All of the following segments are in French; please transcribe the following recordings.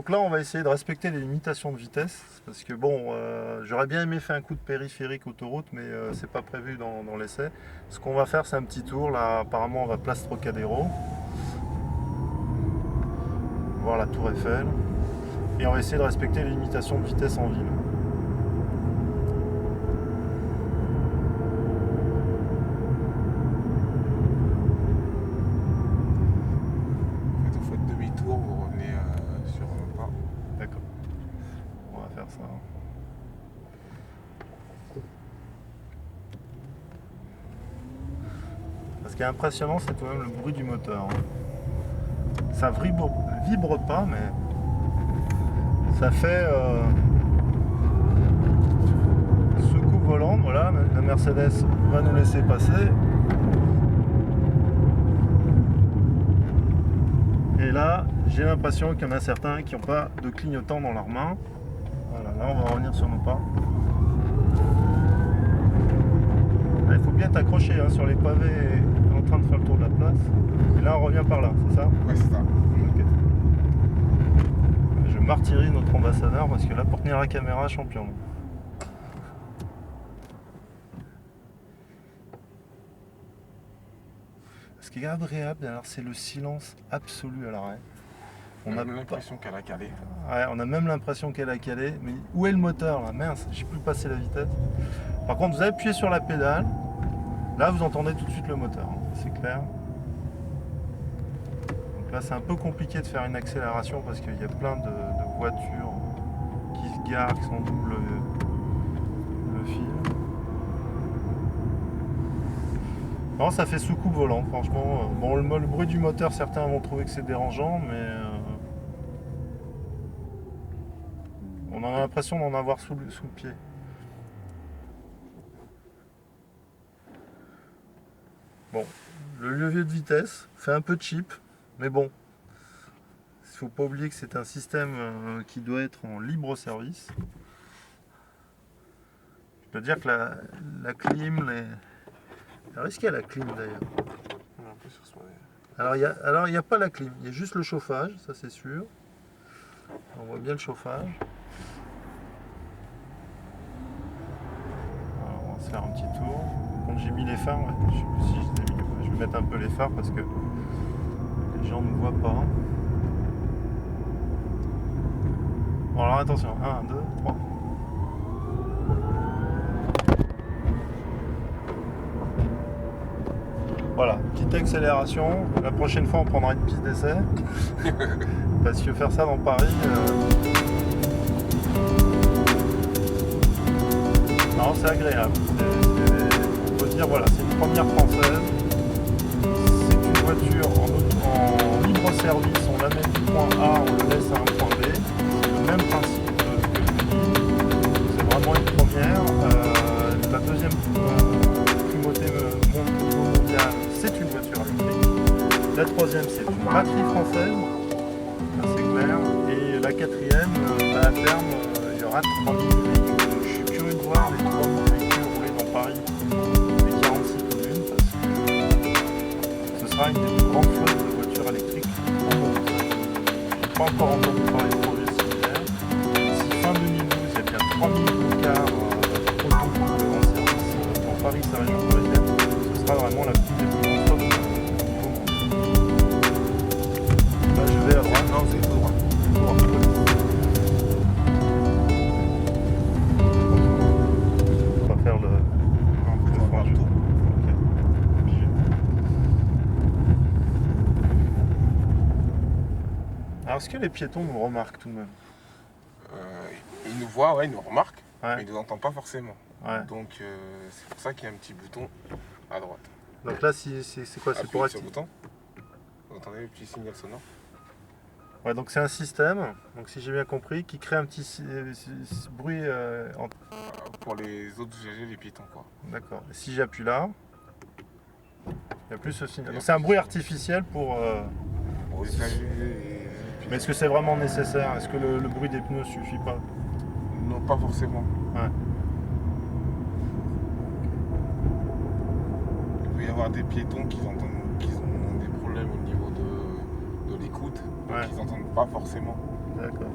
Donc là, on va essayer de respecter les limitations de vitesse, parce que bon, j'aurais bien aimé faire un coup de périphérique autoroute, mais c'est pas prévu dans l'essai. Ce qu'on va faire, c'est un petit tour. Là, apparemment, on va Place Trocadéro, voir la Tour Eiffel, et on va essayer de respecter les limitations de vitesse en ville. Vous faites demi-tour, vous revenez sur un pas. D'accord. On va faire ça. Ce qui est impressionnant, c'est quand même le bruit du moteur. Ça vibre pas, mais ça fait secoue volante. Voilà, la Mercedes va nous laisser passer. Et là, j'ai l'impression qu'il y en a certains qui n'ont pas de clignotant dans leurs mains. Voilà, là, on va revenir sur nos pas. Là, il faut bien t'accrocher sur les pavés en train de faire le tour de la place. Et là, on revient par là, c'est ça? Ouais, c'est ça. Ok. Je martyrise notre ambassadeur parce que là, pour tenir la caméra, champion. Ce qui est agréable, alors, c'est le silence absolu à l'arrêt. On a l'impression qu'elle a calé. Ouais, on a même l'impression qu'elle a calé. Mais où est le moteur là? Mince, j'ai plus passé la vitesse. Par contre, vous appuyez sur la pédale. Là, vous entendez tout de suite le moteur. C'est clair. Donc là, c'est un peu compliqué de faire une accélération parce qu'il y a plein de voitures qui se garent, qui sont double le fil. Non, ça fait sous-coupe volante, franchement. Bon, le bruit du moteur, certains vont trouver que c'est dérangeant, mais on a l'impression d'en avoir sous le pied. Bon, le levier de vitesse fait un peu cheap, mais bon, il ne faut pas oublier que c'est un système qui doit être en libre service. Je peux dire que la clim, Alors, est-ce qu'il y a la clim d'ailleurs? On est un peu sur soi. Alors, il n'y a pas la clim, il y a juste le chauffage, ça c'est sûr. On voit bien le chauffage. Alors, on va se faire un petit tour. Quand j'ai mis les phares, ouais, je sais plus si je les ai mis. Je vais mettre un peu les phares parce que les gens ne voient pas. Bon, alors attention, 1, 2, 3. Voilà, petite accélération. La prochaine fois, on prendra une piste d'essai. Parce que faire ça dans Paris... Non, c'est agréable. On peut dire, voilà, c'est une première française. C'est une voiture en libre service. On la met du point A, on le laisse à un point B. C'est le même principe que le Mini. C'est vraiment une première. La deuxième primauté mondiale, c'est une voiture électrique. La troisième, c'est une batterie française, ça c'est clair. Et la quatrième, à terme, il y aura 3000 véhicules. Donc, je suis curieux de voir les 3000 véhicules rouler dans Paris, les 46 communes, parce que ce sera une des plus grandes flottes de voitures électriques au monde. Je n'ai pas encore entendu parler de projets similaires. Si fin 2012, il y a bien 3000 cars auto en service pour Paris, sa région parisienne, ce sera vraiment la plus des plus grandes flottes au monde. Là, je vais à droite. Non, c'est tout droit. On va faire le faire le tour. Ok. Alors, est-ce que les piétons nous remarquent tout de même? Il nous voit, ouais, il nous remarque, Ouais. mais il ne nous entend pas forcément. Ouais. Donc c'est pour ça qu'il y a un petit bouton à droite. Donc là, c'est quoi? C'est pour Appuyez sur activer. le bouton. Vous entendez le petit signal sonore? Ouais, donc c'est un système, donc si j'ai bien compris, qui crée un petit bruit. Pour les autres usagers, les piétons, quoi. D'accord. Et si j'appuie là, il n'y a plus ce signal. Il y a Donc c'est un plus bruit ce artificiel pour. Pour les usagers Mais est-ce que c'est vraiment nécessaire? Est-ce que le bruit des pneus suffit pas? Non, pas forcément. Ouais. Il peut y avoir des piétons qui ont des problèmes au niveau de l'écoute, donc Ouais. ils n'entendent pas forcément. D'accord.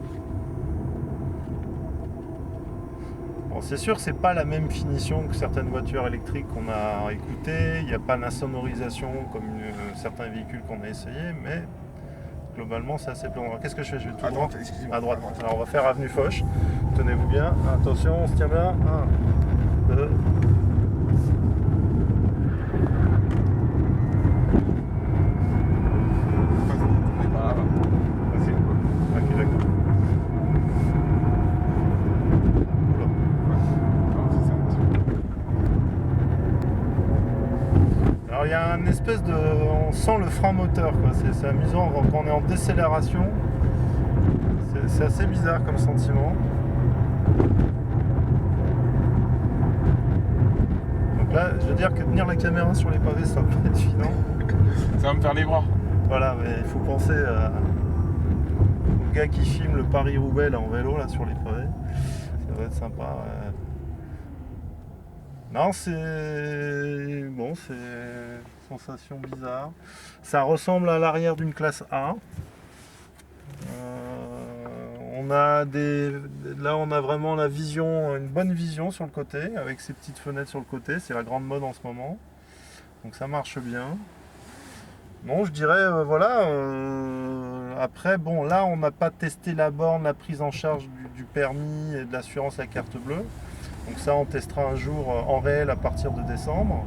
Bon, c'est sûr, c'est pas la même finition que certaines voitures électriques qu'on a écoutées. Il n'y a pas l'insonorisation comme certains véhicules qu'on a essayé, mais globalement, c'est assez plan. Qu'est-ce que je fais? Je vais tout À droit. droite, excusez-moi. À droite. Alors, on va faire avenue Foch. Tenez-vous bien. Attention, on se tient bien. 1, 2. On est pas là. Ok, ok, d'accord. Oula. Non, c'est ça, un petit peu. Alors il y a une espèce de... On sent le frein moteur, quoi. C'est amusant quand on est en décélération. C'est assez bizarre comme sentiment. Donc là, je veux dire que tenir la caméra sur les pavés, ça va pas être évident. Ça va me faire les bras. Voilà, mais il faut penser au gars qui filme le Paris-Roubaix là, en vélo là, sur les pavés. Ça va être sympa. Ouais. Non, c'est... Bon, c'est une sensation bizarre. Ça ressemble à l'arrière d'une classe A. On a Là, on a vraiment la vision, une bonne vision sur le côté, avec ces petites fenêtres sur le côté. C'est la grande mode en ce moment. Donc ça marche bien. Non, je dirais, voilà. Après, bon, là, on n'a pas testé la borne, la prise en charge du permis et de l'assurance à carte bleue. Donc ça, on testera un jour en réel à partir de décembre.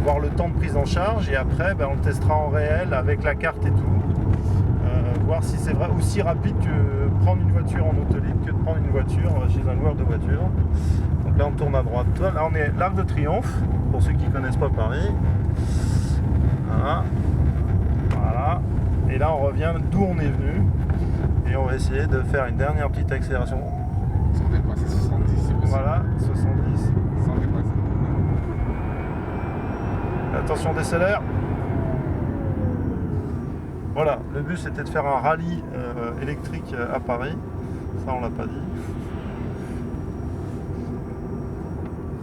Voir le temps de prise en charge. Et après, ben, on le testera en réel avec la carte et tout. Voir si c'est vrai aussi rapide que prendre une voiture en auto libre que de prendre une voiture chez un loueur de voiture. Donc là, on tourne à droite. Là, on est l'Arc de Triomphe, pour ceux qui ne connaissent pas Paris. Voilà. Voilà. Et là, on revient d'où on est venu. Et on va essayer de faire une dernière petite accélération. Sans dépasser 70, c'est possible. Voilà, 70. Sans dépasser. Attention, décélère. Voilà, le but c'était de faire un rallye électrique à Paris. Ça, on l'a pas dit.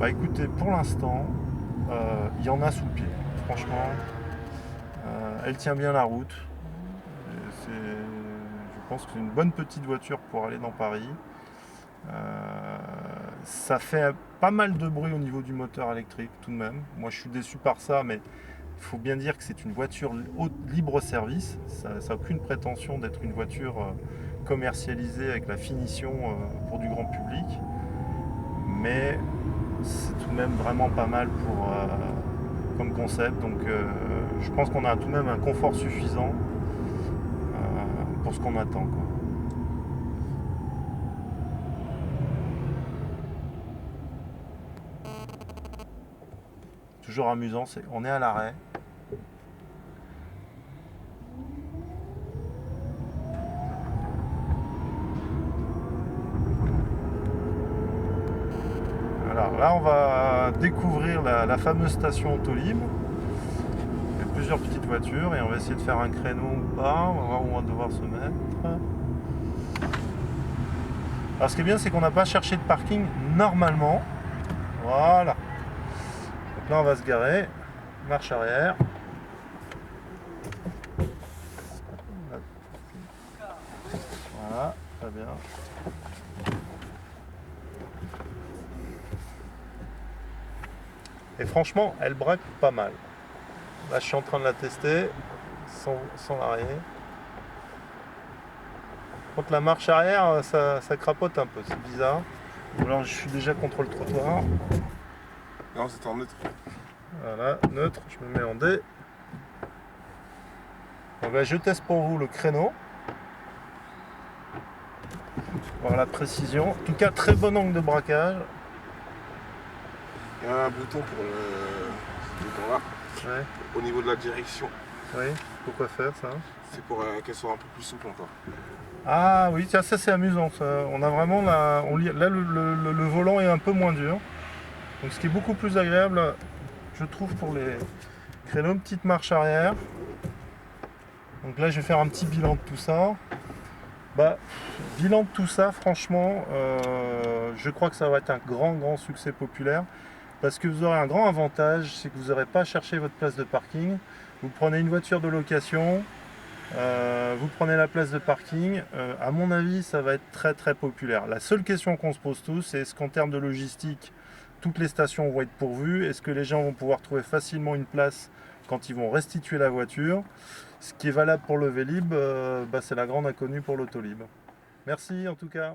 Bah écoutez, pour l'instant, il y en a sous le pied. Franchement, elle tient bien la route. Je pense que c'est une bonne petite voiture pour aller dans Paris. Ça fait pas mal de bruit au niveau du moteur électrique tout de même. Moi je suis déçu par ça, mais il faut bien dire que c'est une voiture libre-service. Ça n'a aucune prétention d'être une voiture commercialisée avec la finition pour du grand public. Mais c'est tout de même vraiment pas mal comme concept. Donc je pense qu'on a tout de même un confort suffisant pour ce qu'on attend, quoi. Toujours amusant, on est à l'arrêt. Alors là, on va découvrir la fameuse station Autolib. Il y a plusieurs petites voitures et on va essayer de faire un créneau ou pas. On va voir où on va devoir se mettre. Alors ce qui est bien, c'est qu'on n'a pas cherché de parking normalement. Voilà. Donc là, on va se garer. Marche arrière. Voilà, très bien. Et franchement, elle braque pas mal. Là, je suis en train de la tester sans l'arrêt. Contre la marche arrière, ça crapote un peu, c'est bizarre. Alors, je suis déjà contre le trottoir. Non, c'est en neutre. Voilà, neutre, je me mets en D. Donc là, je teste pour vous le créneau. Voir la précision. En tout cas, très bon angle de braquage. Il y a un bouton pour le bouton là, Ouais. au niveau de la direction. Oui, pourquoi faire ça? C'est pour qu'elle soit un peu plus souple encore. Ah oui, tiens, ça c'est amusant. Ça. On a vraiment là, le volant est un peu moins dur. Donc ce qui est beaucoup plus agréable, je trouve, pour les créneaux, petite marche arrière. Donc là, je vais faire un petit bilan de tout ça. Bah, bilan de tout ça, franchement, je crois que ça va être un grand succès populaire. Parce que vous aurez un grand avantage, c'est que vous n'aurez pas à chercher votre place de parking. Vous prenez une voiture de location, Vous prenez la place de parking. À mon avis, ça va être très très populaire. La seule question qu'on se pose tous, c'est est-ce qu'en termes de logistique, toutes les stations vont être pourvues? Est-ce que les gens vont pouvoir trouver facilement une place quand ils vont restituer la voiture? Ce qui est valable pour le Vélib, c'est la grande inconnue pour l'Autolib. Merci en tout cas.